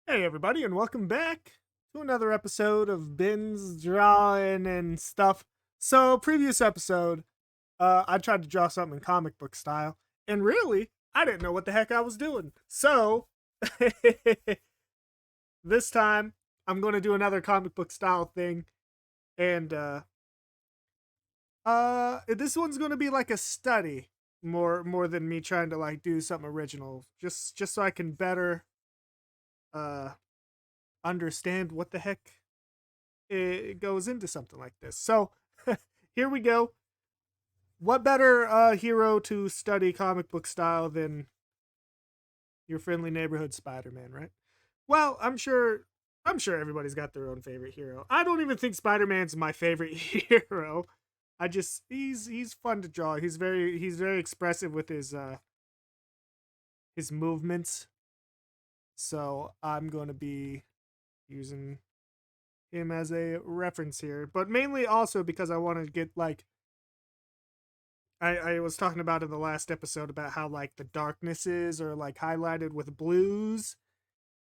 Hey, everybody, and welcome back to another episode of Ben's Drawing and Stuff. So, previous episode, I tried to draw something in comic book style, and really, I didn't know what the heck I was doing. So, this time, I'm going to do another comic book style thing, and this one's going to be like a study more than me trying to like do something original, just so I can better uh understand what the heck it goes into something like this. So here we go. What better hero to study comic book style than your friendly neighborhood Spider-Man, right? Well, I'm sure everybody's got their own favorite hero. I don't even think Spider-Man's my favorite hero. I just he's fun to draw. He's very expressive with his movements. So I'm going to be using him as a reference here, but mainly also because I want to get like I was talking about in the last episode about how like the darknesses are like highlighted with blues,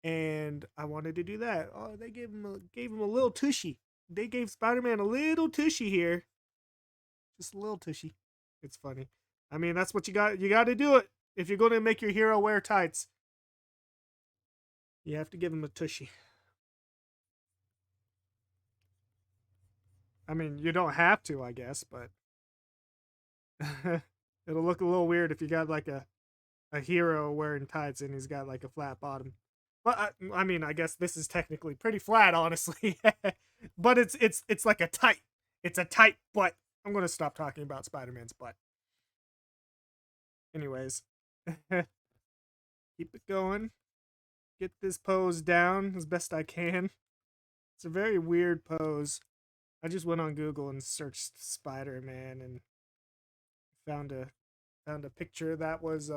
and I wanted to do that. Oh, they gave him a little tushy. They gave Spider-Man a little tushy here, just a little tushy. It's funny. I mean, that's what you got. You got to do it if you're going to make your hero wear tights. You have to give him a tushy. I mean, you don't have to, I guess, but it'll look a little weird if you got like a hero wearing tights and he's got like a flat bottom. But I mean, I guess this is technically pretty flat, honestly. But it's like a tight. It's a tight butt. I'm gonna stop talking about Spider-Man's butt. Anyways, keep it going. Get this pose down as best I can. It's a very weird pose. I just went on Google and searched Spider-Man and found a found a picture that was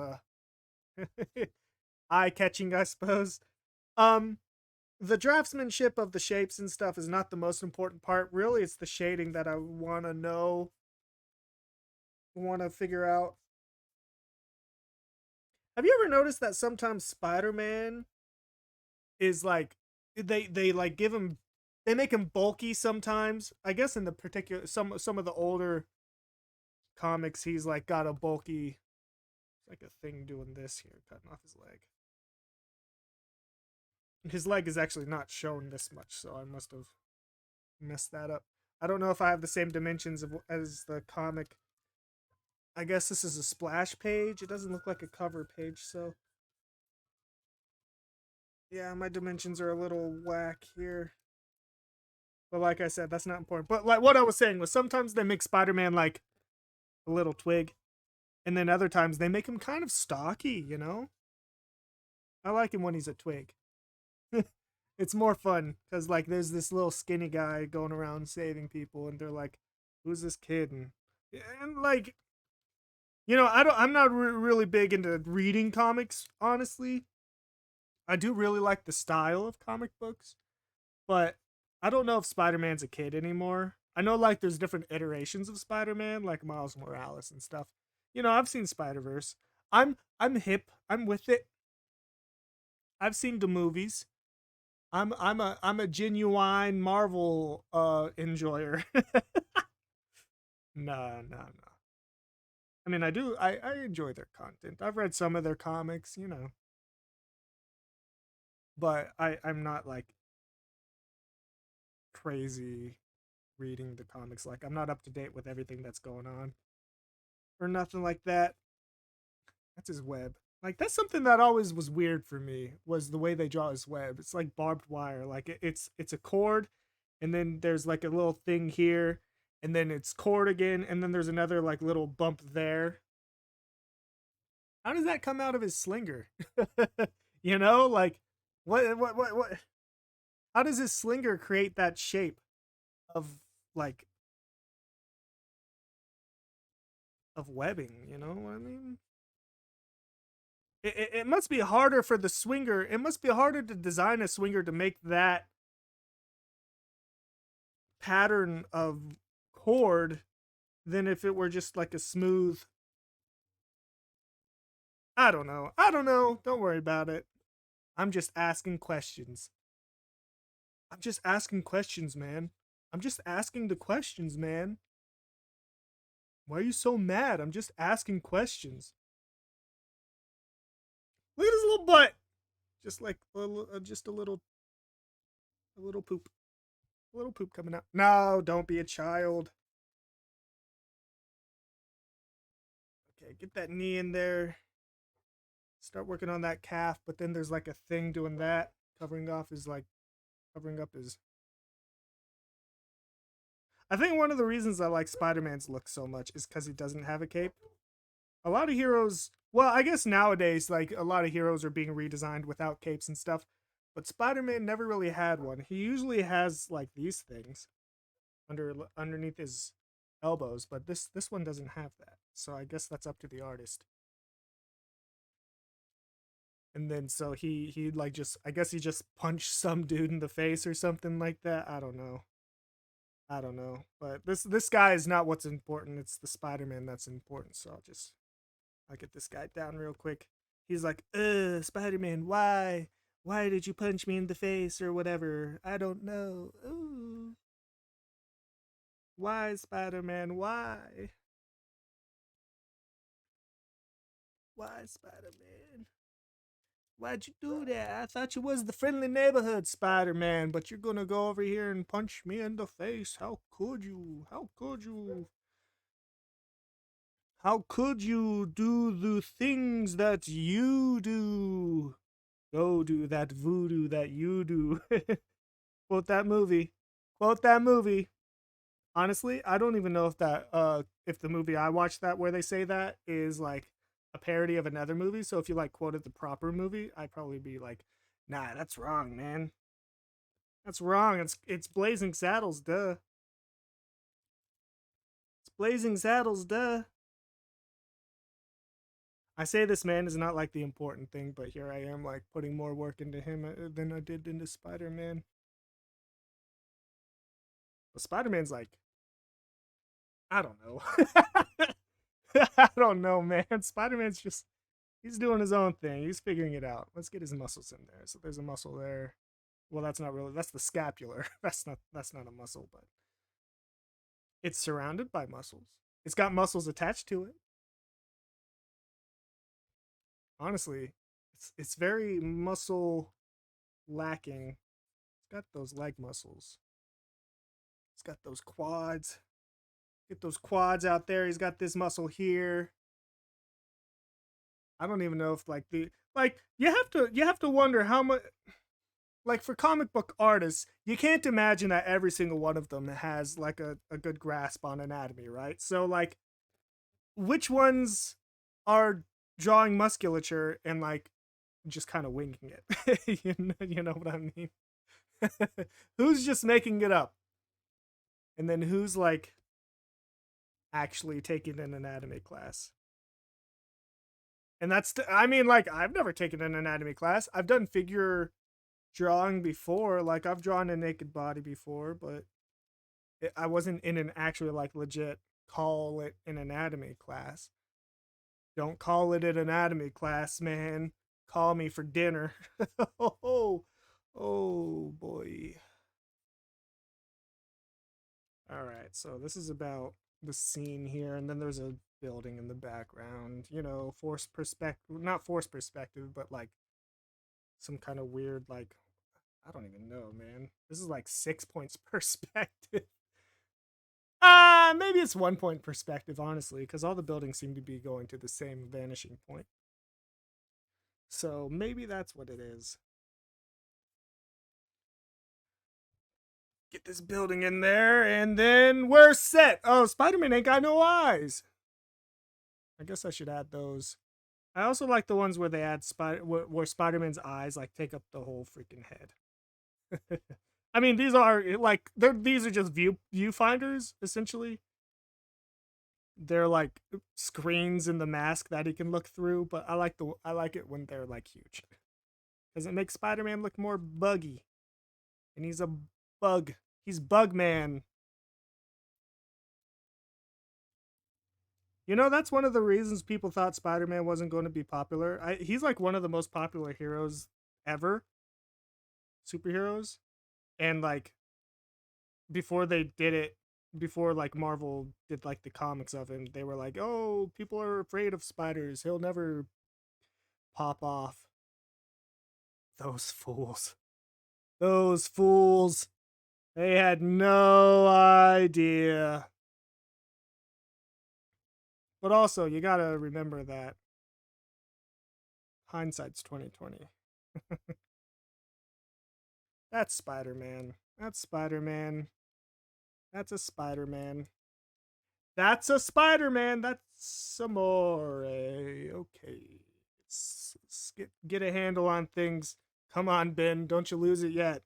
eye catching, I suppose. Um, the draftsmanship of the shapes and stuff is not the most important part. Really, it's the shading that I want to know, want to figure out. Have you ever noticed that sometimes Spider-Man is like they like give him they make him bulky sometimes. I guess in the particular some of the older comics he's like got a bulky like a thing doing this here, cutting off his leg. His leg is actually not shown this much, so I must have messed that up. I don't know if I have the same dimensions as the comic. I guess this is a splash page. It doesn't look like a cover page, so yeah, my dimensions are a little whack here. But like I said, that's not important. But like what I was saying was sometimes they make Spider-Man like a little twig, and then other times they make him kind of stocky, you know? I like him when he's a twig. It's more fun because like there's this little skinny guy going around saving people, and they're like, "Who's this kid?" And like I'm not really big into reading comics, honestly. I do really like the style of comic books, but I don't know if Spider-Man's a kid anymore. I know like there's different iterations of Spider-Man, like Miles Morales and stuff. I've seen Spider-Verse. I'm hip. I'm with it. I've seen the movies. I'm a genuine Marvel enjoyer. No, no, no. I mean, I enjoy their content. I've read some of their comics, but I'm not like crazy reading the comics. Like I'm not up to date with everything that's going on or nothing like that. That's his web. Like that's something that always was weird for me was the way they draw his web. It's like barbed wire. Like it's a cord, and then there's like a little thing here, and then it's cord again, and then there's another like little bump there. How does that come out of his slinger? Like what? How does his slinger create that shape of like of webbing? You know what I mean? It must be harder for the swinger. It must be harder to design a swinger to make that pattern of cord than if it were just like a smooth. I don't know. I don't know. Don't worry about it. I'm just asking questions. I'm just asking questions, man. I'm just asking the questions, man. Why are you so mad? I'm just asking questions. Look at his little butt. Just like just a little poop. A little poop coming out. No, don't be a child. Okay, get that knee in there. Start working on that calf, but then there's like a thing doing that, covering up his. I think one of the reasons I like Spider-Man's look so much is because he doesn't have a cape. A lot of heroes, well, I guess nowadays, like a lot of heroes are being redesigned without capes and stuff, but Spider-Man never really had one. He usually has like these things underneath his elbows, but this one doesn't have that. So I guess that's up to the artist. And then so he like just I guess he just punched some dude in the face or something like that. I don't know. I don't know. But this guy is not what's important. It's the Spider-Man that's important. So I'll get this guy down real quick. He's like, Spider-Man, why? Why did you punch me in the face or whatever? I don't know. Ooh. Why, Spider-Man? Why? Why, Spider-Man? Why'd you do that? I thought you was the friendly neighborhood Spider-Man, but you're gonna go over here and punch me in the face. How could you? How could you? How could you do the things that you do? Go do that voodoo that you do. Quote that movie. Quote that movie. Honestly, I don't even know if the movie I watched that where they say that is like a parody of another movie. So if you like quoted the proper movie, I'd probably be like, nah, that's wrong, man. That's wrong. It's Blazing Saddles, duh. It's Blazing Saddles, duh. I say this man is not like the important thing, but here I am like putting more work into him than I did into Spider-Man. But Spider-Man's like, I don't know. I don't know, man. Spider-Man's just he's doing his own thing. He's figuring it out. Let's get his muscles in there. So there's a muscle there. Well, that's not really that's the scapular. That's not a muscle, but it's surrounded by muscles. It's got muscles attached to it. Honestly, it's very muscle lacking. It's got those leg muscles. It's got those quads. Get those quads out there. He's got this muscle here. I don't even know if like the like you have to wonder how much like for comic book artists, you can't imagine that every single one of them has like a good grasp on anatomy, right? So like which ones are drawing musculature and like just kind of winging it? You know what I mean? Who's just making it up? And then who's like actually taking an anatomy class? And I mean, like, I've never taken an anatomy class. I've done figure drawing before. Like, I've drawn a naked body before, but I wasn't in an actual, like, legit call it an anatomy class. Don't call it an anatomy class, man. Call me for dinner. Oh, oh boy. All right, so this is about the scene here, and then there's a building in the background. Forced perspective, not forced perspective, but like some kind of weird, like, I don't even know, man. This is like 6 points perspective. Maybe it's 1 point perspective, honestly, because all the buildings seem to be going to the same vanishing point. So maybe that's what it is. Get this building in there, and then we're set. Oh, Spider-Man ain't got no eyes. I guess I should add those. I also like the ones where they add where Spider-Man's eyes like take up the whole freaking head. I mean, these are like these are just viewfinders essentially. They're like screens in the mask that he can look through, but I like it when they're like huge because it makes Spider-Man look more buggy, and he's a bug. He's Bugman. That's one of the reasons people thought Spider-Man wasn't going to be popular. He's like one of the most popular heroes ever, superheroes. And like before they did it, before like Marvel did like the comics of him, they were like, "Oh, people are afraid of spiders. He'll never pop off." Those fools. Those fools. They had no idea. But also, you got to remember that hindsight's 2020. That's Spider-Man. That's Spider-Man. That's a Spider-Man. That's a Spider-Man. That's Amore. Okay. Let's get a handle on things. Come on, Ben. Don't you lose it yet.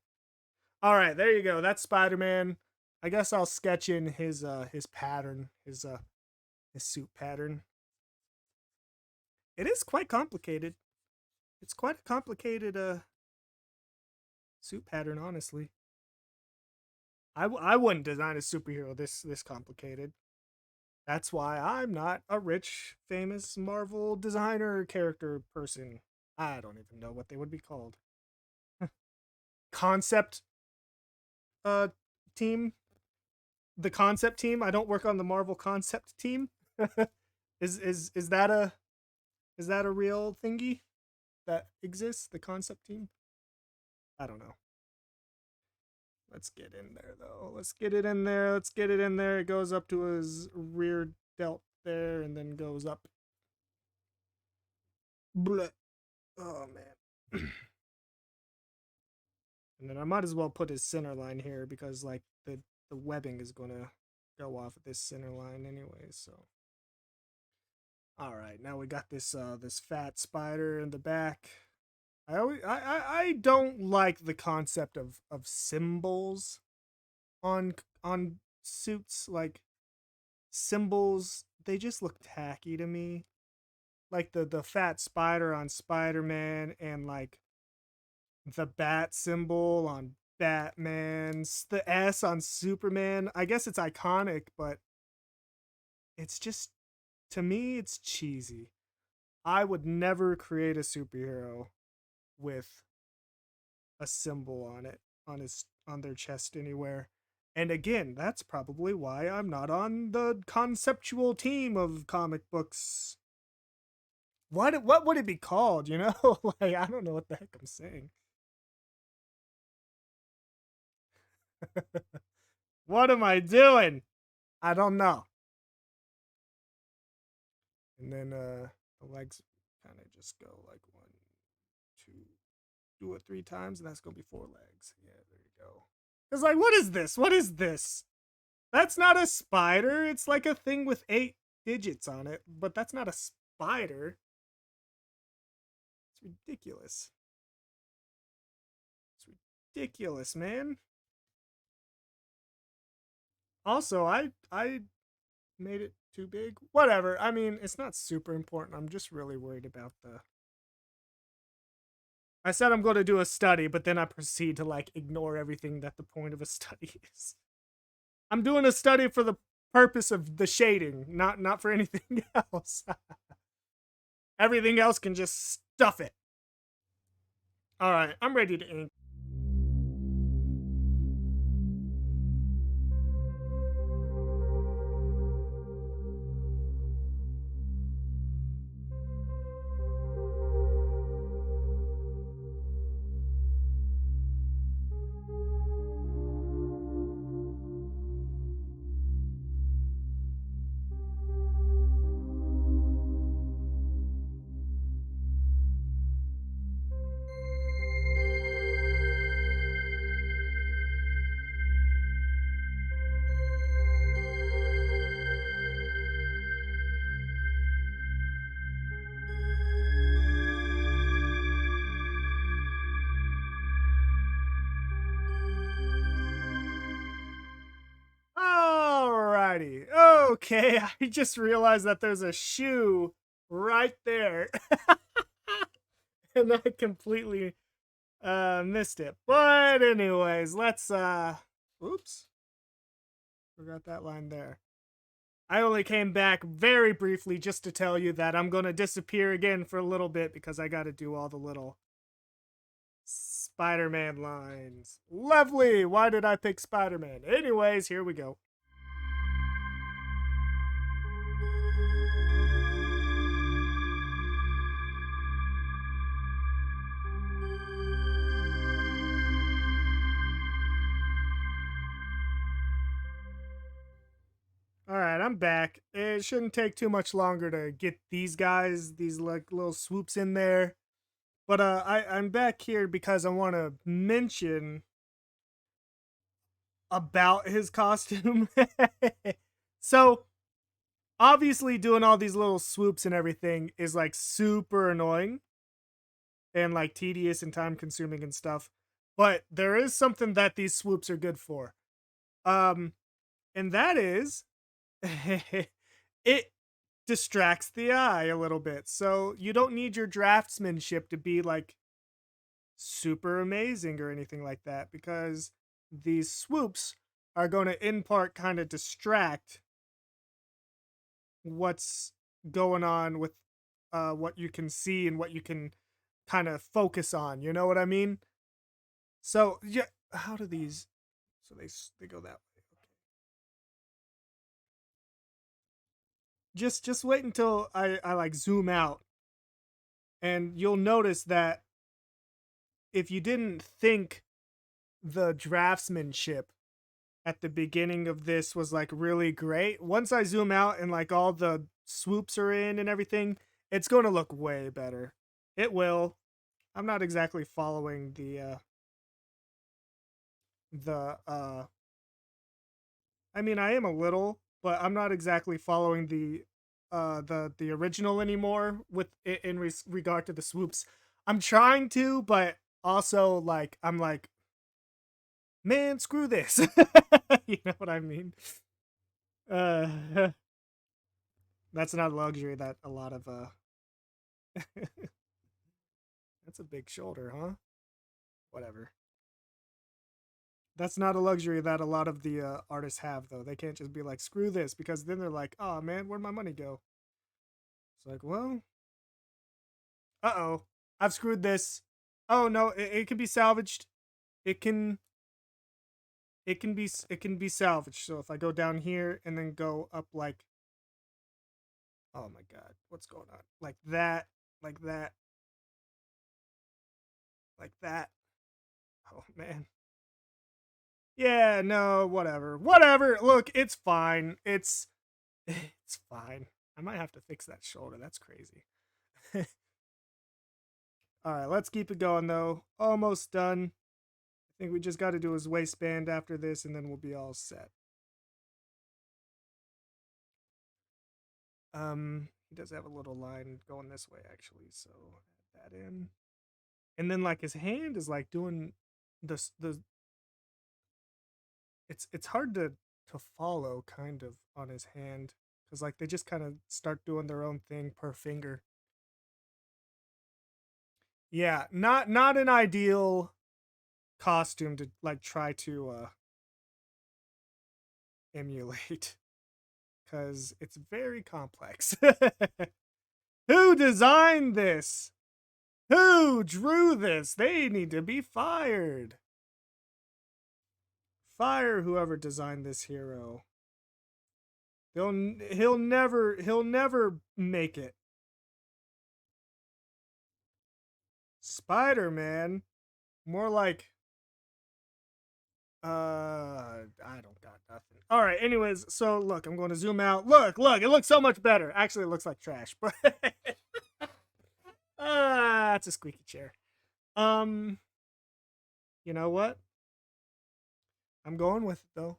All right, there you go. That's Spider-Man. I guess I'll sketch in his pattern, his suit pattern. It is quite complicated. It's quite a complicated suit pattern, honestly. I wouldn't design a superhero this complicated. That's why I'm not a rich, famous Marvel designer character person. I don't even know what they would be called. Concept team. The concept team. I don't work on the Marvel concept team. is that a real thingy that exists? The concept team? I don't know. Let's get in there though. Let's get it in there. Let's get it in there. It goes up to his rear delt there and then goes up. Blech. Oh man. And then I might as well put his center line here because like the webbing is gonna go off at this center line anyway, so. Alright, now we got this this fat spider in the back. I don't like the concept of symbols on suits. Like symbols, they just look tacky to me. Like the fat spider on Spider-Man and like the bat symbol on Batman's, the S on Superman. I guess it's iconic, but it's just, to me, it's cheesy. I would never create a superhero with a symbol on it, on their chest anywhere. And again, that's probably why I'm not on the conceptual team of comic books. What would it be called, you know? Like, I don't know what the heck I'm saying. What am I doing? I don't know. And then the legs kind of just go like 1, 2, do it 3 times, and that's gonna be 4 legs. Yeah, there you go. It's like, what is this? What is this? That's not a spider. It's like a thing with 8 digits on it, but that's not a spider. It's ridiculous. It's ridiculous, man. Also, I made it too big. Whatever. I mean, it's not super important. I'm just really worried about the. I said I'm going to do a study, but then I proceed to like ignore everything that the point of a study is. I'm doing a study for the purpose of the shading, not for anything else. Everything else can just stuff it. All right, I'm ready to ink. Alrighty. Okay, I just realized that there's a shoe right there. And I completely missed it. But anyways, let's oops. Forgot that line there. I only came back very briefly just to tell you that I'm going to disappear again for a little bit because I got to do all the little Spider-Man lines. Lovely. Why did I pick Spider-Man? Anyways, here we go. All right, I'm back. It shouldn't take too much longer to get these guys, these like little swoops in there. But I'm back here because I want to mention about his costume. So obviously, doing all these little swoops and everything is like super annoying and like tedious and time consuming and stuff. But there is something that these swoops are good for. Um, and that is it distracts the eye a little bit. So you don't need your draftsmanship to be like super amazing or anything like that because these swoops are going to in part kind of distract what's going on with what you can see and what you can kind of focus on. You know what I mean? So yeah, how do these? So they go that way. Okay. Just wait until I like zoom out, and you'll notice that if you didn't think the draftsmanship at the beginning of this was like really great, once I zoom out and like all the swoops are in and everything, it's going to look way better. It will. I'm not exactly following the I mean I am a little, but I'm not exactly following the original anymore with in regard to the swoops. I'm trying to, but also like I'm like, man, screw this. You know what I mean? Uh that's not a luxury that a lot of that's a big shoulder, huh? Whatever. That's not a luxury that a lot of the artists have, though. They can't just be like, screw this, because then they're like, oh man, where'd my money go? It's like, well, uh oh, I've screwed this. Oh no, it can be salvaged. It can, it can be salvaged. So if I go down here and then go up like, oh my god, what's going on? Like that, like that, like that. Oh man. Yeah, no, whatever. Whatever. Look, it's fine. It's fine. I might have to fix that shoulder. That's crazy. All right, let's keep it going though. Almost done. I think we just got to do his waistband after this and then we'll be all set. He does have a little line going this way actually, so add that in. And then like his hand is like doing the it's hard to follow kind of on his hand cuz like they just kind of start doing their own thing per finger. Yeah, not an ideal costume to like try to emulate because it's very complex. Who designed this? Who drew this? They need to be fired. Fire whoever designed this hero. He'll never make it. Spider-Man, more like I don't got nothing. All right, anyways, so look, I'm going to zoom out. Look, it looks so much better. Actually, it looks like trash, but it's a squeaky chair. Um, you know what? I'm going with it though.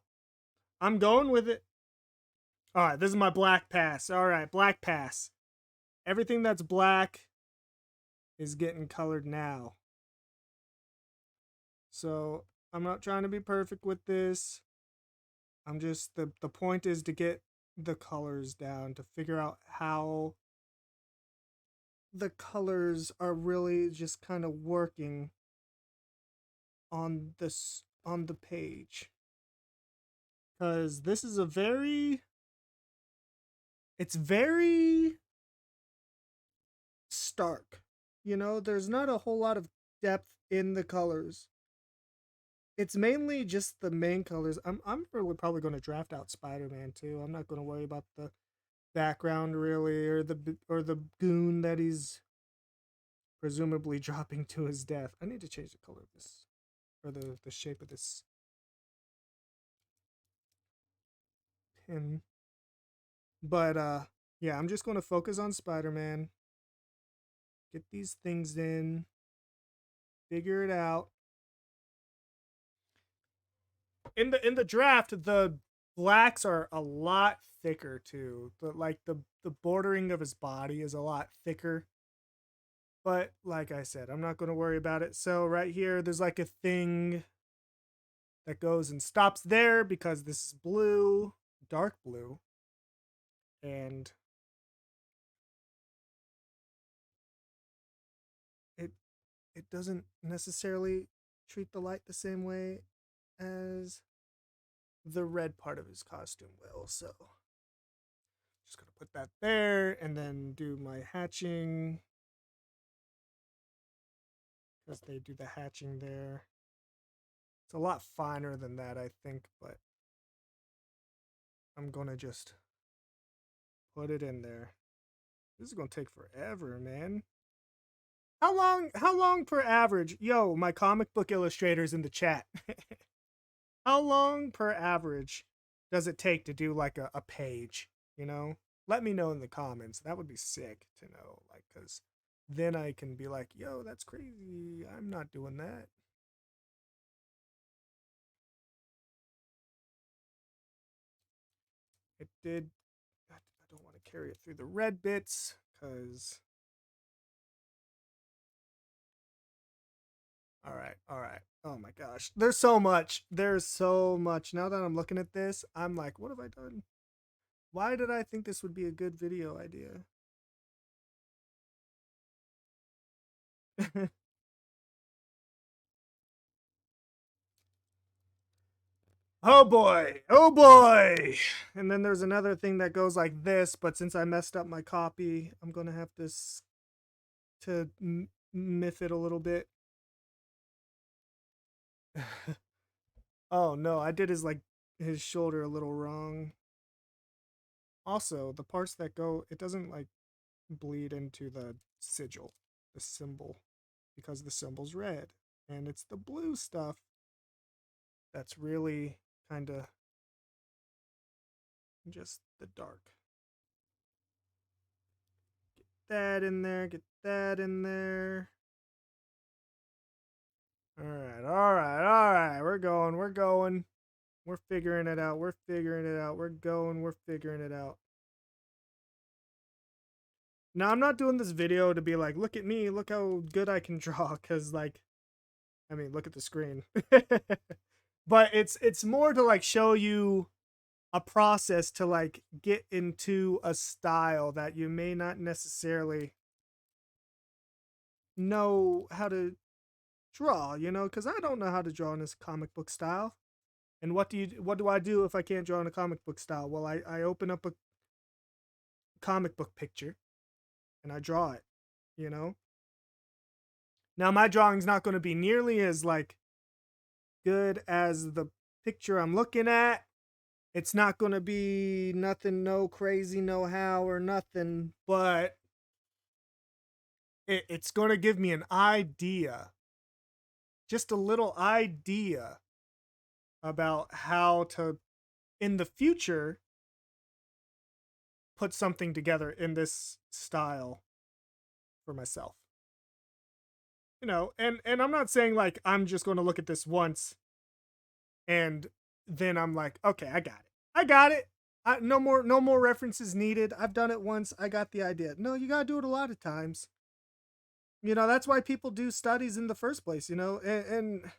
I'm going with it. All right, this is my black pass. All right, black pass. Everything that's black is getting colored now. So I'm not trying to be perfect with this. I'm just the point is to get the colors down to figure out how the colors are really just kind of working on this on the page. Cuz this is a very it's very stark. You know, there's not a whole lot of depth in the colors. It's mainly just the main colors. I'm really probably going to draft out Spider-Man too. I'm not going to worry about the background really, or the goon that he's presumably dropping to his death. I need to change the color of this, or the shape of this pin. But yeah, I'm just going to focus on Spider-Man. Get these things in. Figure it out. In the draft, the blacks are a lot thicker too. The bordering of his body is a lot thicker. But like I said, I'm not going to worry about it. So right here, there's like a thing that goes and stops there because this is blue, dark blue. And it it doesn't necessarily treat the light the same way as the red part of his costume will. So just gonna put that there and then do my hatching, because they do the hatching there. It's a lot finer than that, I think, but I'm gonna just put it in there. This is gonna take forever, man. How long per average? Yo, my comic book illustrators in the chat. How long per average does it take to do like a page, you know? Let me know in the comments. That would be sick to know, like, cuz then I can be like, "Yo, that's crazy. I'm not doing that." It did. I don't want to carry it through the red bits cuz all right, all right. Oh my gosh. There's so much. There's so much. Now that I'm looking at this, I'm like, what have I done? Why did I think this would be a good video idea? Oh boy. Oh boy. And then there's another thing that goes like this, but since I messed up my copy, I'm going to have this to miff it a little bit. Oh no, I did his shoulder a little wrong. Also, the parts that go, it doesn't like bleed into the sigil, the symbol, because the symbol's red. And it's the blue stuff that's really kind of just the dark. Get that in there, get that in there. All right, all right, all right. We're going, we're going. We're figuring it out, we're figuring it out. We're going, we're figuring it out. Now, I'm not doing this video to be like, look at me, look how good I can draw, because, like, I mean, look at the screen. But it's more to, like, show you a process to, like, get into a style that you may not necessarily know how to draw, you know, because I don't know how to draw in this comic book style. And what do I do if I can't draw in a comic book style? Well, I open up a comic book picture and I draw it, you know. Now my drawing's not going to be nearly as like good as the picture I'm looking at. It's not going to be nothing, no crazy, no how or nothing, but it's going to give me an idea, just a little idea about how to, in the future, put something together in this style for myself. You know, and I'm not saying like I'm just going to look at this once and then I'm like, okay, I got it. I got it. No more references needed. I've done it once. I got the idea. No, you got to do it a lot of times. You know, that's why people do studies in the first place, you know, and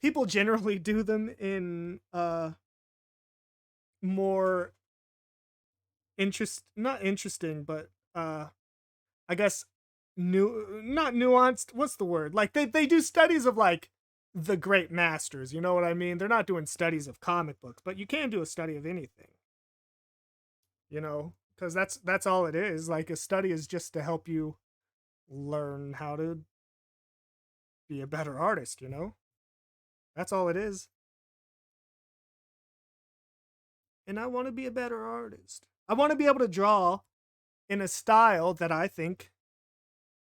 people generally do them in more not interesting, but I guess not nuanced. What's the word? Like they do studies of like the great masters. You know what I mean? They're not doing studies of comic books, but you can do a study of anything. You know, because that's all it is. Like a study is just to help you learn how to be a better artist, you know? That's all it is. And I want to be a better artist. I want to be able to draw in a style that I think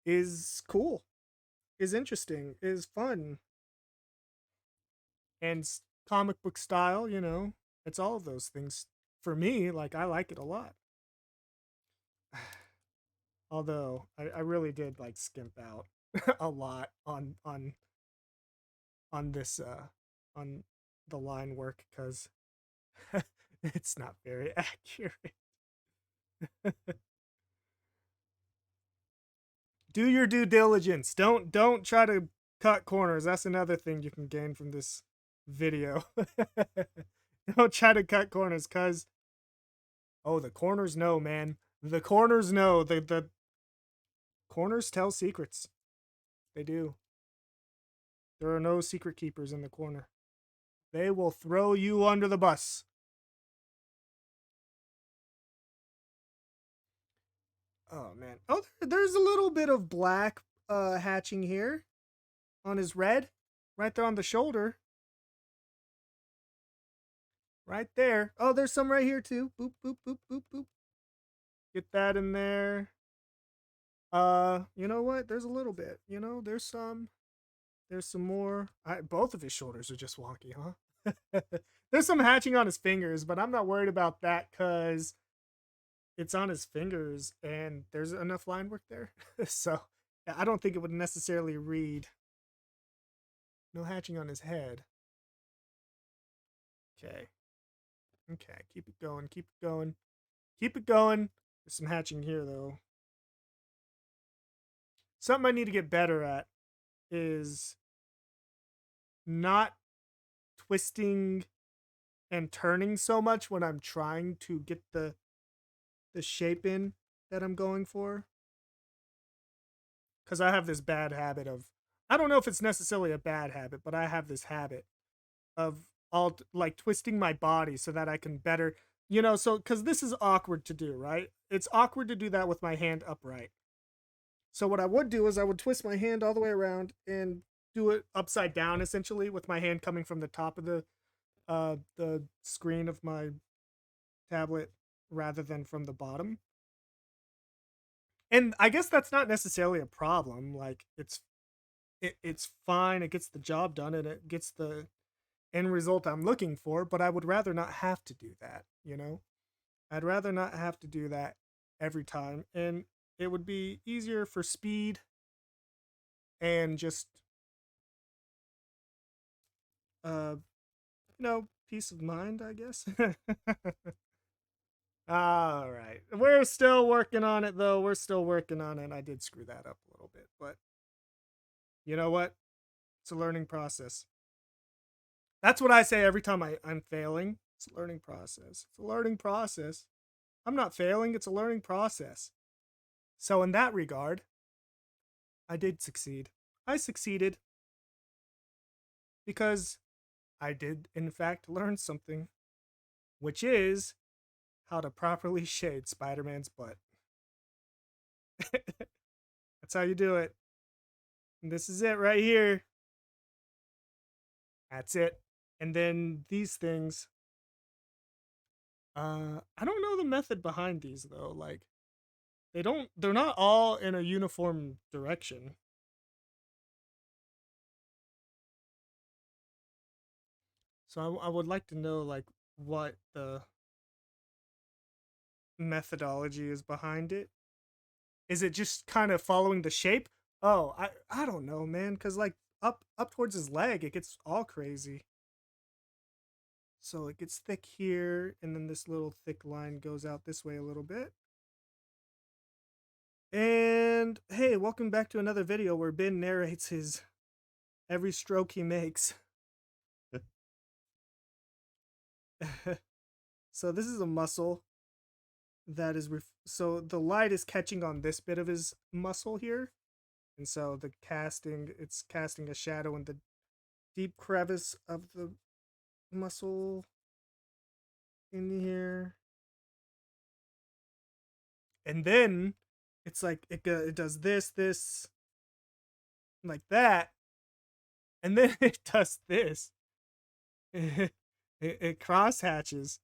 is cool, is interesting, is fun, and comic book style, you know, it's all of those things. For me, like, I like it a lot. Although I really did like skimp out a lot on this on the line work because it's not very accurate. Do your due diligence. Don't try to cut corners. That's another thing you can gain from this video. Don't try to cut corners cuz oh, the corners know, man. The corners know. The corners tell secrets. They do. There are no secret keepers in the corner. They will throw you under the bus. Oh man. Oh, there's a little bit of black hatching here on his red, right there on the shoulder. Right there. Oh, there's some right here too. Boop boop boop boop boop. Get that in there. You know what? There's a little bit. You know, there's some. There's some more. Both of his shoulders are just wonky, huh? There's some hatching on his fingers, but I'm not worried about that because it's on his fingers and there's enough line work there. So I don't think it would necessarily read. No hatching on his head. Okay. Okay. Keep it going. Keep it going. Keep it going. There's some hatching here, though. Something I need to get better at is not twisting and turning so much when I'm trying to get the shape in that I'm going for. Because I have this bad habit of, I don't know if it's necessarily a bad habit, but I have this habit of all like twisting my body so that I can better, you know, so because this is awkward to do, right? It's awkward to do that with my hand upright. So what I would do is I would twist my hand all the way around and do it upside down, essentially, with my hand coming from the top of the screen of my tablet rather than from the bottom. And I guess that's not necessarily a problem. Like it's fine. It gets the job done and it gets the end result I'm looking for. But I would rather not have to do that. You know, I'd rather not have to do that every time, and it would be easier for speed and just uh you know, peace of mind, I guess. All right. We're still working on it, though. We're still working on it. I did screw that up a little bit, but you know what? It's a learning process. That's what I say every time I'm failing. It's a learning process. It's a learning process. I'm not failing, it's a learning process. So, in that regard, I did succeed. I succeeded because I did, in fact, learn something, which is how to properly shade Spider Man's butt. That's how you do it. And this is it right here. That's it. And then these things. I don't know the method behind these though. Like they're not all in a uniform direction. So I would like to know like what the methodology is behind it. Is it just kind of following the shape? Oh, I don't know, man, cuz like up towards his leg it gets all crazy. So it gets thick here and then this little thick line goes out this way a little bit. And hey, welcome back to another video where Ben narrates his every stroke he makes. So this is a muscle that is so the light is catching on this bit of his muscle here, and so it's casting a shadow in the deep crevice of the muscle in here, and then it's like it does this like that, And then it does this. It cross hatches.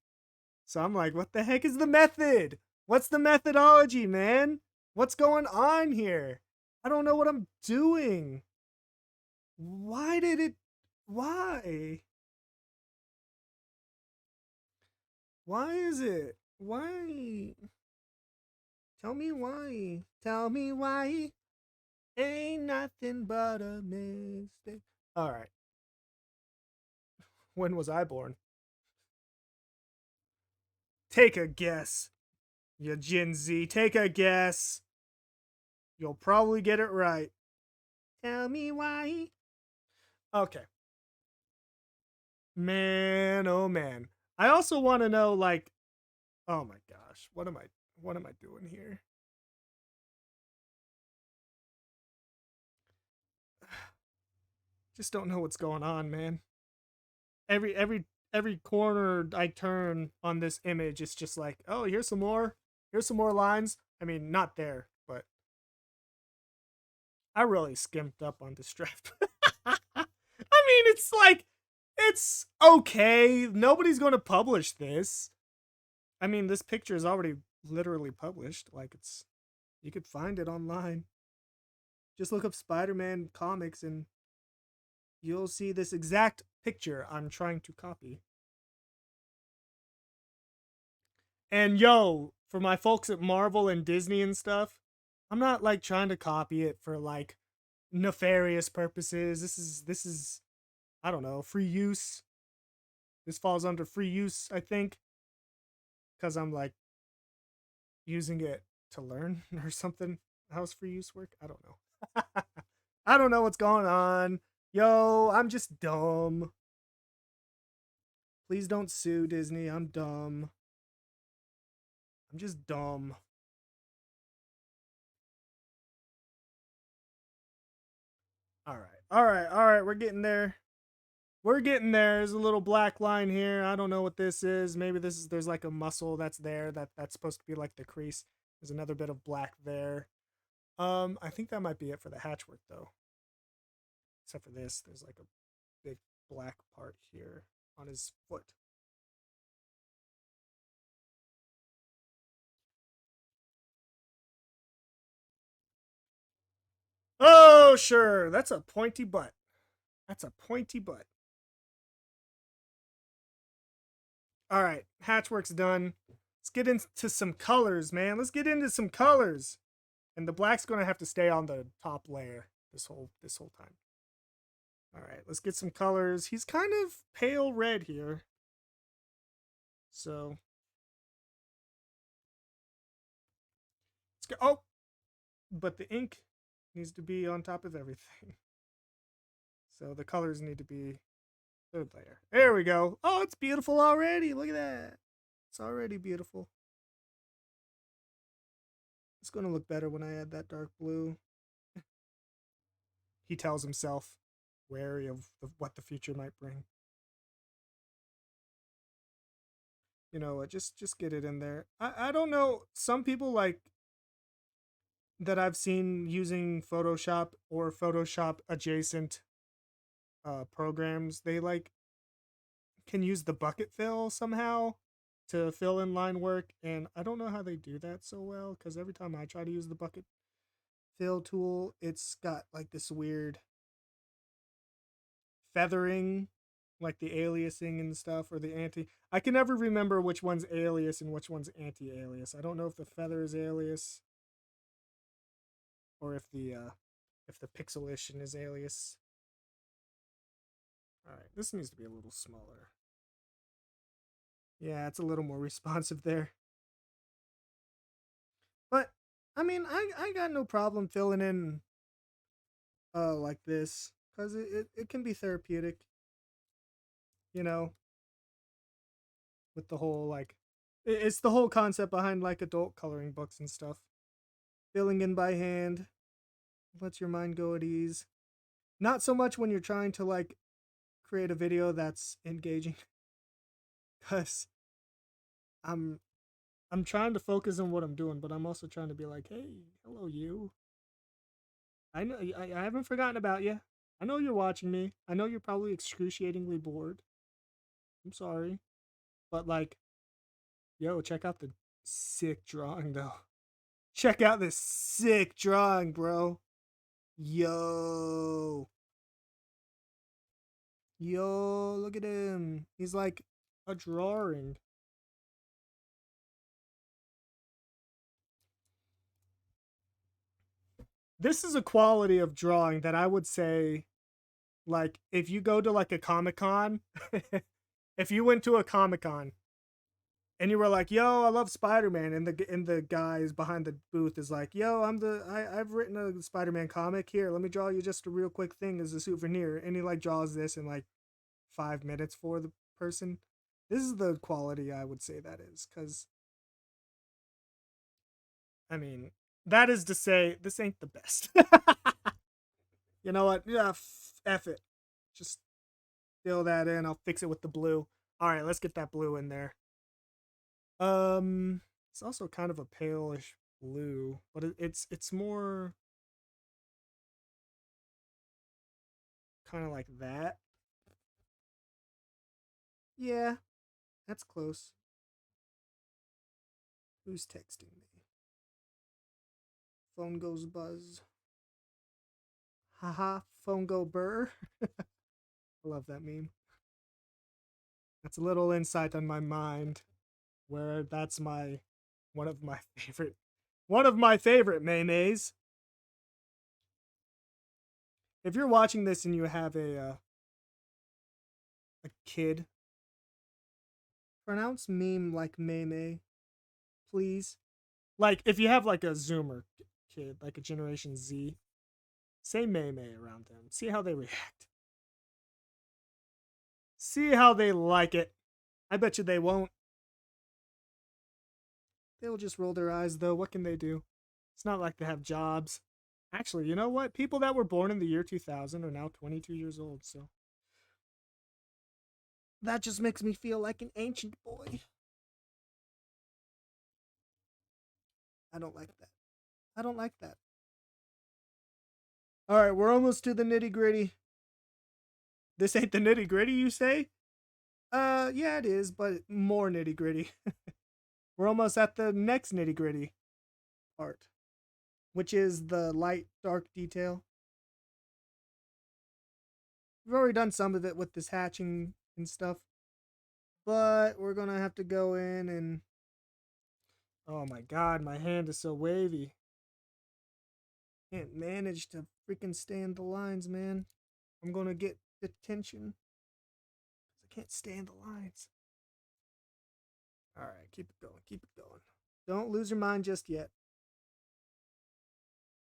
So I'm like, what the heck is the method? What's the methodology, man? What's going on here? I don't know what I'm doing. Why did it. Why? Why is it? Why? Tell me why. Tell me why. Ain't nothing but a mistake. All right. When was I born? Take a guess. You Gen Z, take a guess. You'll probably get it right. Tell me why. Okay. Man, oh man. I also want to know like oh my gosh, what am I doing here? Just don't know what's going on, man. Every corner I turn on this image, it's just like, oh, here's some more. Here's some more lines. I mean, not there, but I really skimped up on this draft. I mean, it's like, it's okay. Nobody's going to publish this. I mean, this picture is already literally published. Like, you could find it online. Just look up Spider Man comics and you'll see this exact picture I'm trying to copy. And yo, for my folks at Marvel and Disney and stuff, I'm not like trying to copy it for like nefarious purposes. This is I don't know, free use. This falls under free use, I think, cuz I'm like using it to learn or something. How's free use work? I don't know. I don't know what's going on. Yo, I'm just dumb. Please don't sue Disney. I'm dumb. I'm just dumb. All right. All right. All right. We're getting there. We're getting there. There's a little black line here. I don't know what this is. Maybe this is there's like a muscle that's there that's supposed to be like the crease. There's another bit of black there. I think that might be it for the hatchwork though. Except for this, there's like a big black part here on his foot. Oh, sure. That's a pointy butt. That's a pointy butt. All right, hatchwork's done. Let's get into some colors, man. Let's get into some colors. And the black's gonna have to stay on the top layer this whole time. All right, let's get some colors. He's kind of pale red here. So let's go. Oh, but the ink needs to be on top of everything. So the colors need to be third layer. There we go. Oh, it's beautiful already. Look at that. It's already beautiful. It's going to look better when I add that dark blue. He tells himself, wary of what the future might bring. You know what? Just get it in there. I don't know. Some people like that I've seen using Photoshop or Photoshop adjacent programs, they like can use the bucket fill somehow to fill in line work, and I don't know how they do that so well because every time I try to use the bucket fill tool, it's got like this weird feathering, like the aliasing and stuff, or the anti. I can never remember which one's alias and which one's anti-alias. I don't know if the feather is alias or if the pixelation is alias. All right, this needs to be a little smaller. Yeah, it's a little more responsive there. But I mean, I got no problem filling in like this because it can be therapeutic, you know, with the whole like it's the whole concept behind like adult coloring books and stuff. Filling in by hand lets your mind go at ease. Not so much when you're trying to like create a video that's engaging cuz I'm I'm trying to focus on what I'm doing, but I'm also trying to be like, "Hey, hello you. I know I haven't forgotten about you. I know you're watching me. I know you're probably excruciatingly bored. I'm sorry. But like, yo, check out the sick drawing though. Check out this sick drawing, bro. Yo. Yo, look at him. He's like a drawing. This is a quality of drawing that I would say, like, if you go to like a Comic Con, if you went to a Comic Con and you were like, "Yo, I love Spider Man," and the guys behind the booth is like, "Yo, I've written a Spider Man comic here. Let me draw you just a real quick thing as a souvenir," and he like draws this in like 5 minutes for the person. This is the quality I would say that is, because I mean, that is to say, this ain't the best. You know what? Yeah, F it. Just fill that in. I'll fix it with the blue. All right, let's get that blue in there. It's also kind of a palish blue, but it's more kind of like that. Yeah, that's close. Who's texting me? Phone goes buzz. Haha, phone go burr. I love that meme. That's a little insight on my mind, where that's my one of my favorite memes. If you're watching this and you have a kid, pronounce meme like meme, please. Like if you have like a Zoomer kid, like a Generation Z, say meme around them. See how they react. See how they like it. I bet you they won't. They'll just roll their eyes though. What can they do? It's not like they have jobs. Actually, you know what? People that were born in the year 2000 are now 22 years old, so that just makes me feel like an ancient boy. I don't like that. I don't like that. All right, we're almost to the nitty gritty. This ain't the nitty gritty, you say? Yeah, it is, but more nitty gritty. We're almost at the next nitty gritty part, which is the light dark detail. We've already done some of it with this hatching and stuff, but we're gonna have to go in and. Oh my god, my hand is so wavy. Can't manage to freaking stand the lines, man. I'm gonna get detention. I can't stand the lines. Alright, keep it going, keep it going. Don't lose your mind just yet.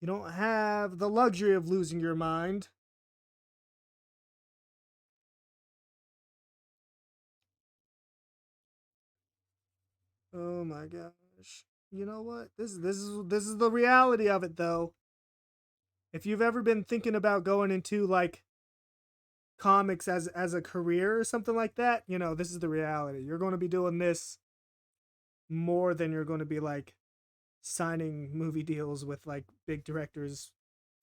You don't have the luxury of losing your mind. Oh my gosh. You know what? This is the reality of it though. If you've ever been thinking about going into like comics as a career or something like that, you know, this is the reality. You're going to be doing this more than you're going to be like signing movie deals with like big directors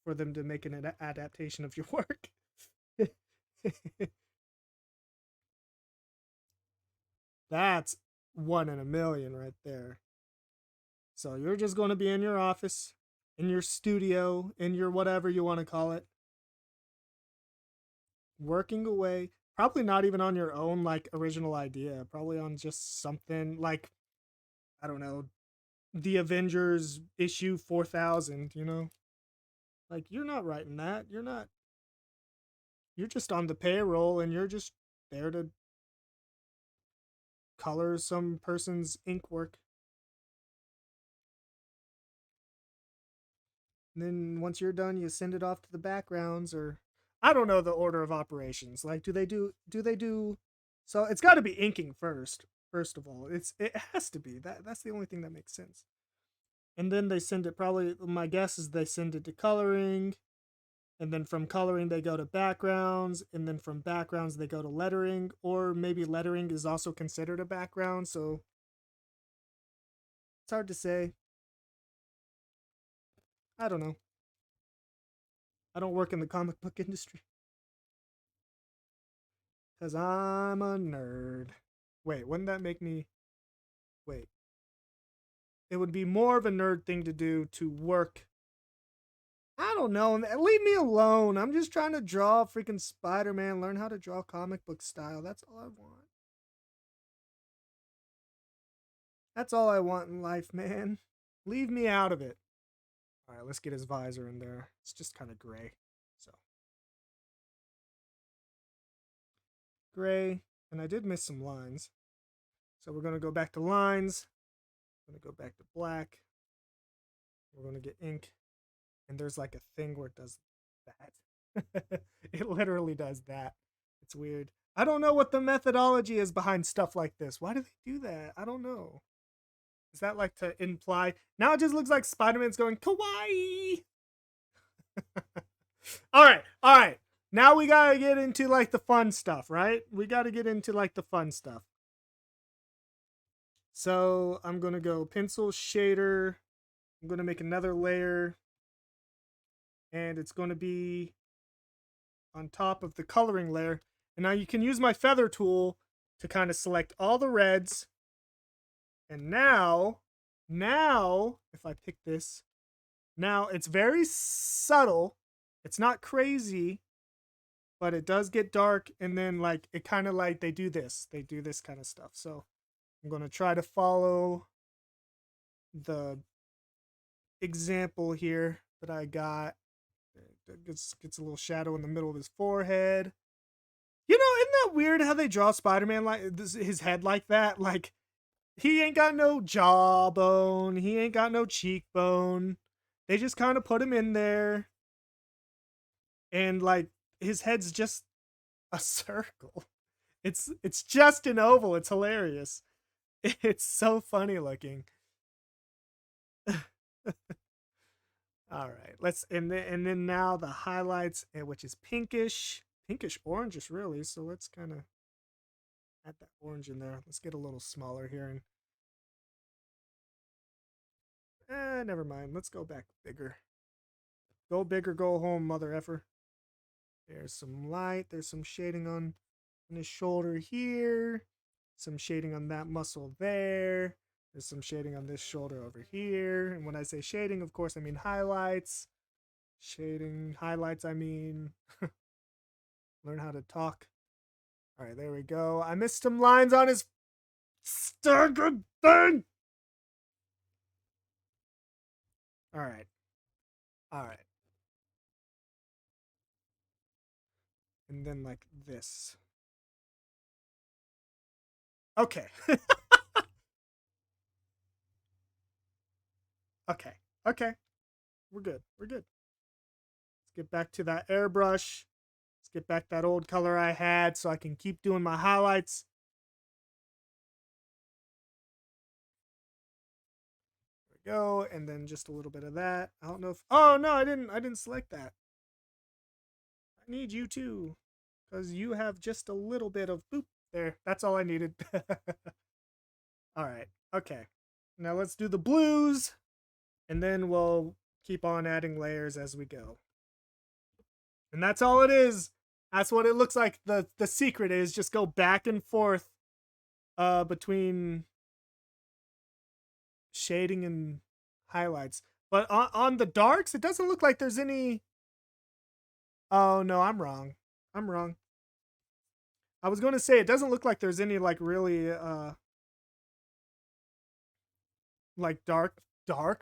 for them to make an adaptation of your work. That's one in a million right there. So you're just going to be in your office, in your studio, in your whatever you want to call it, working away. Probably not even on your own like original idea. Probably on just something like, I don't know, the Avengers issue 4000, you know? Like you're not writing that. You're not. You're just on the payroll and you're just there to color some person's ink work. And then once you're done, you send it off to the backgrounds, or I don't know the order of operations. Like do they do so it's got to be inking first. First of all, it has to be. That's the only thing that makes sense. And then they send it, probably my guess is they send it to coloring, and then from coloring they go to backgrounds, and then from backgrounds they go to lettering, or maybe lettering is also considered a background, so it's hard to say. I don't know. I don't work in the comic book industry. Because I'm a nerd. Wait, wouldn't that make me... Wait. It would be more of a nerd thing to do to work. I don't know. Leave me alone. I'm just trying to draw freaking Spider-Man. Learn how to draw comic book style. That's all I want. That's all I want in life, man. Leave me out of it. All right, let's get his visor in there. It's just kind of gray. So. Gray. And I did miss some lines. So we're going to go back to lines. I'm going to go back to black. We're going to get ink. And there's like a thing where it does that. It literally does that. It's weird. I don't know what the methodology is behind stuff like this. Why do they do that? I don't know. Is that like to imply? Now it just looks like Spider-Man's going kawaii. All right. Now we gotta get into like the fun stuff, right? We gotta get into like the fun stuff. So I'm gonna go pencil shader. I'm gonna make another layer. And it's gonna be on top of the coloring layer. And now you can use my feather tool to kind of select all the reds. And now, if I pick this, now it's very subtle. It's not crazy, but it does get dark. And then like, it kind of like, they do this kind of stuff. So I'm going to try to follow the example here that I got. It gets a little shadow in the middle of his forehead. You know, isn't that weird how they draw Spider-Man like this, his head like that? Like, he ain't got no jawbone. He ain't got no cheekbone. They just kind of put him in there. And like, his head's just a circle. It's just an oval. It's hilarious. It's so funny looking. All right, and then now the highlights, which is pinkish orangish really. So let's kind of add that orange in there. Let's get a little smaller here and never mind. Let's go back bigger. Go bigger, go home, mother effer. There's some light. There's some shading on his shoulder here. Some shading on that muscle there. There's some shading on this shoulder over here. And when I say shading, of course, I mean highlights. Shading, highlights, I mean. Learn how to talk. All right, there we go. I missed some lines on his stupid thing. All right. And then like this. Okay. Okay. We're good. Let's get back to that airbrush. Let's get back that old color I had so I can keep doing my highlights. There we go. And then just a little bit of that. I don't know if... Oh, no, I didn't select that. I need you too. Because you have just a little bit of... Boop. There. That's all I needed. All right. Okay. Now let's do the blues. And then we'll keep on adding layers as we go. And that's all it is. That's what it looks like. The secret is just go back and forth between shading and highlights. But on the darks, it doesn't look like there's any... Oh, no, I'm wrong. I was going to say, it doesn't look like there's any, like, really, like, dark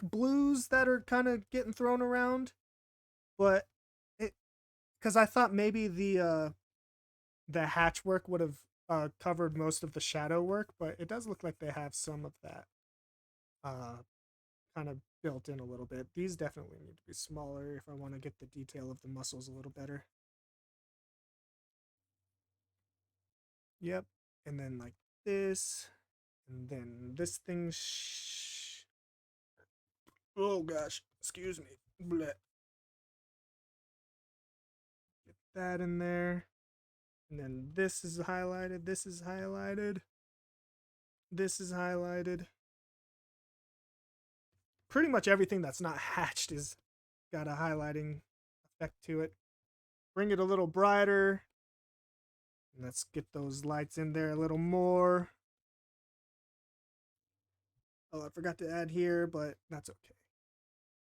blues that are kind of getting thrown around. But because I thought maybe the hatch work would have covered most of the shadow work, but it does look like they have some of that kind of built in a little bit. These definitely need to be smaller if I want to get the detail of the muscles a little better. Yep. And then like this, and then this thing. Oh gosh, excuse me. Blech. Get that in there. And then this is highlighted. This is highlighted. This is highlighted. Pretty much everything that's not hatched is got a highlighting effect to it. Bring it a little brighter. Let's get those lights in there a little more. Oh, I forgot to add here, but that's okay.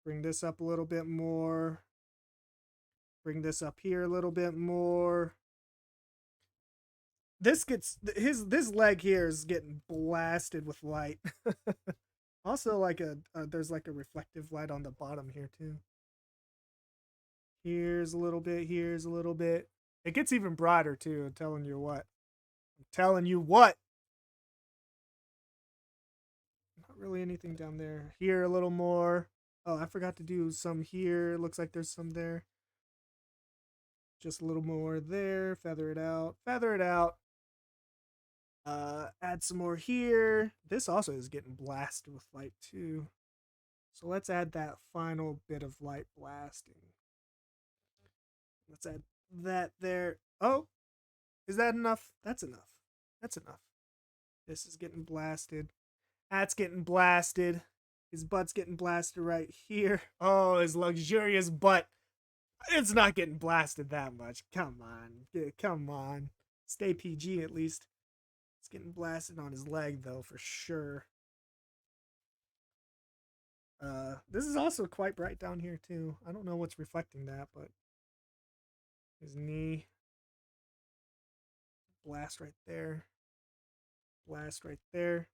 Bring this up a little bit more. Bring this up here a little bit more. This gets this leg here is getting blasted with light. Also, like there's like a reflective light on the bottom here too. Here's a little bit. Here's a little bit. It gets even brighter too. I'm telling you what. I'm telling you what. Not really anything down there. Here a little more. Oh, I forgot to do some here. Looks like there's some there. Just a little more there. Feather it out. Feather it out. Add some more here. This also is getting blasted with light too. So let's add that final bit of light blasting. Let's add that there. Oh, is that enough? That's enough. That's enough. This is getting blasted. That's getting blasted. His butt's getting blasted right here. Oh, his luxurious butt. It's not getting blasted that much. Come on. Come on. Stay PG at least. It's getting blasted on his leg though, for sure. This is also quite bright down here too. I don't know what's reflecting that, but his knee. Blast right there. Blast right there.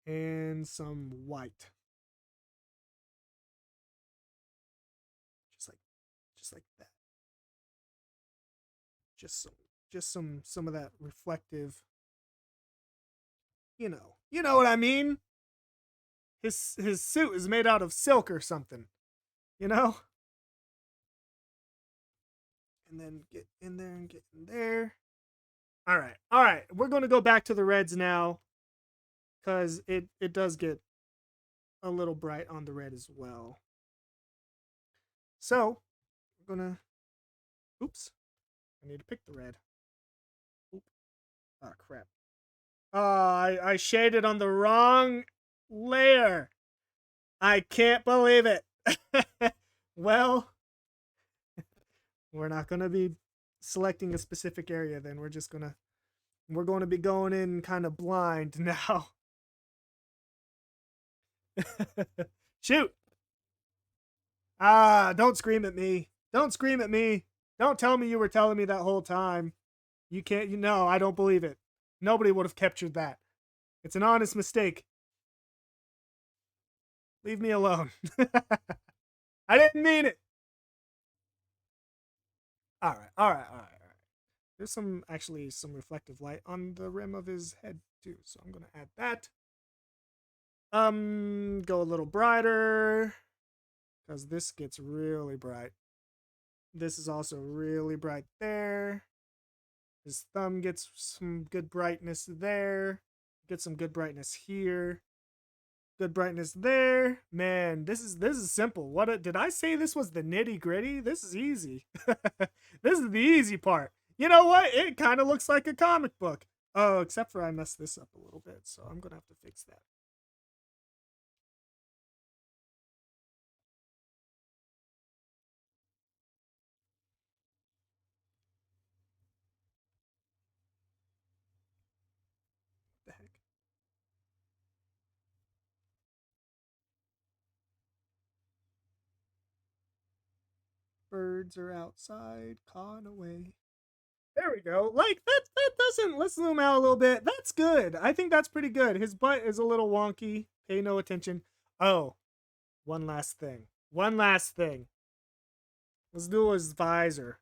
And some white. Just like that. Just some of that reflective. You know what I mean? His suit is made out of silk or something. You know? And then get in there and get in there. All right. We're going to go back to the reds now, because it does get a little bright on the red as well. So we're gonna. Oops, I need to pick the red. Oop. Oh crap. I shaded on the wrong layer. I can't believe it. Well, we're not gonna be selecting a specific area then. We're going to be going in kind of blind now. Shoot. Don't scream at me. Don't scream at me. Don't tell me you were telling me that whole time. You can't, know, I don't believe it. Nobody would have captured that. It's an honest mistake. Leave me alone. I didn't mean it. All right. There's actually some reflective light on the rim of his head too, so I'm gonna add that. Go a little brighter, because this gets really bright. This is also really bright there. His thumb gets some good brightness there. Get some good brightness here. Good brightness there. Man, this is simple. Did I say this was the nitty-gritty? This is easy. This is the easy part. You know what? It kind of looks like a comic book. Oh, except for I messed this up a little bit, so I'm going to have to fix that. What the heck? Birds are outside, cawing away. There we go. Like that doesn't, let's zoom out a little bit. That's good. I think that's pretty good. His butt is a little wonky. Pay no attention. Oh, one last thing. One last thing. Let's do his visor.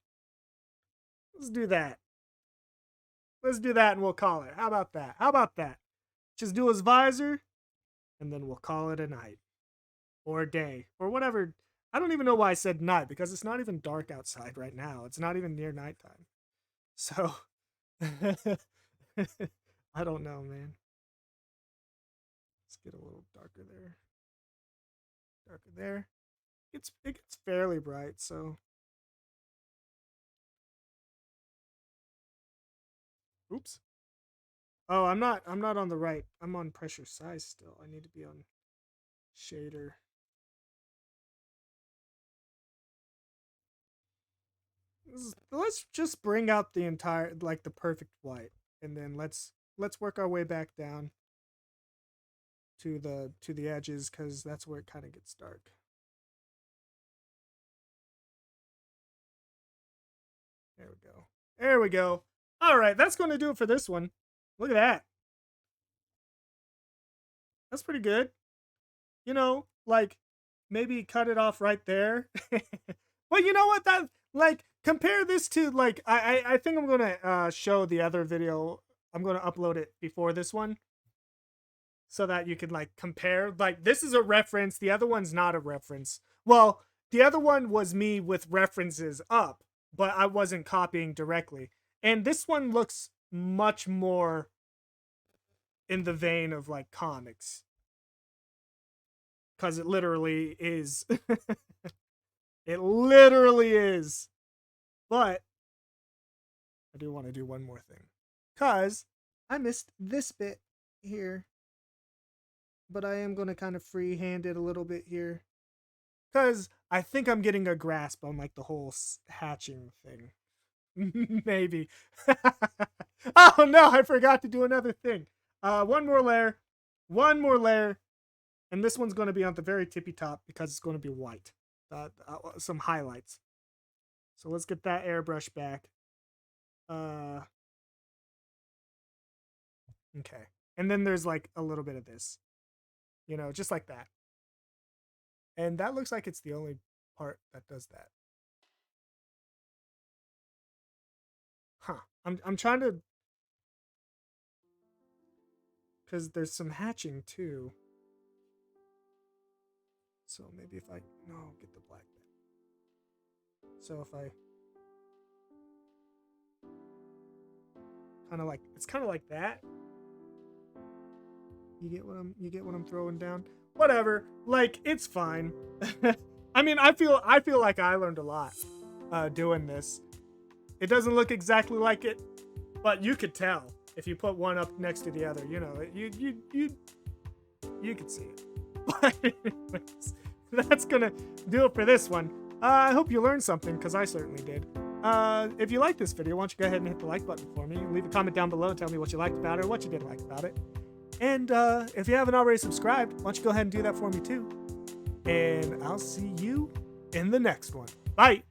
Let's do that. Let's do that and we'll call it. How about that? How about that? Just do his visor and then we'll call it a night or a day or whatever. I don't even know why I said night, because it's not even dark outside right now. It's not even near nighttime. So I don't know, man. Let's get a little darker there. Darker there. It gets fairly bright, so. Oops. Oh, I'm not on the right. I'm on pressure size still. I need to be on shader. let's just bring out the entire, like, the perfect white, and then let's work our way back down to the edges, because that's where it kind of gets dark. There we go. There we go. All right, that's going to do it for this one. Look at that. That's pretty good. You know, like, maybe cut it off right there. But you know what? That, like, compare this to, like, I think I'm gonna show the other video. I'm gonna upload it before this one, so that you can, like, compare. Like, this is a reference. The other one's not a reference. Well, the other one was me with references up, but I wasn't copying directly. And this one looks much more in the vein of, like, comics. Because it literally is. It literally is. But I do want to do one more thing. Because I missed this bit here. But I am going to kind of freehand it a little bit here. Because I think I'm getting a grasp on, like, the whole hatching thing. Maybe. Oh no, I forgot to do another thing. One more layer. One more layer. And this one's going to be on the very tippy top because it's going to be white. Some highlights. So let's get that airbrush back. Okay. And then there's, like, a little bit of this. You know, just like that. And that looks like it's the only part that does that. Huh. I'm trying to... Because there's some hatching too. So maybe if I... No, get the black bit. So if I... Kind of like... It's kind of like that. You get what I'm throwing down? Whatever. Like, it's fine. I mean, I feel like I learned a lot doing this. It doesn't look exactly like it, but you could tell if you put one up next to the other. You know, you could see it. But anyways, that's gonna do it for this one. I hope you learned something, because I certainly did. If you like this video, why don't you go ahead and hit the like button for me. Leave a comment down below and tell me what you liked about it or what you didn't like about it. And if you haven't already subscribed, why don't you go ahead and do that for me too. And I'll see you in the next one. Bye!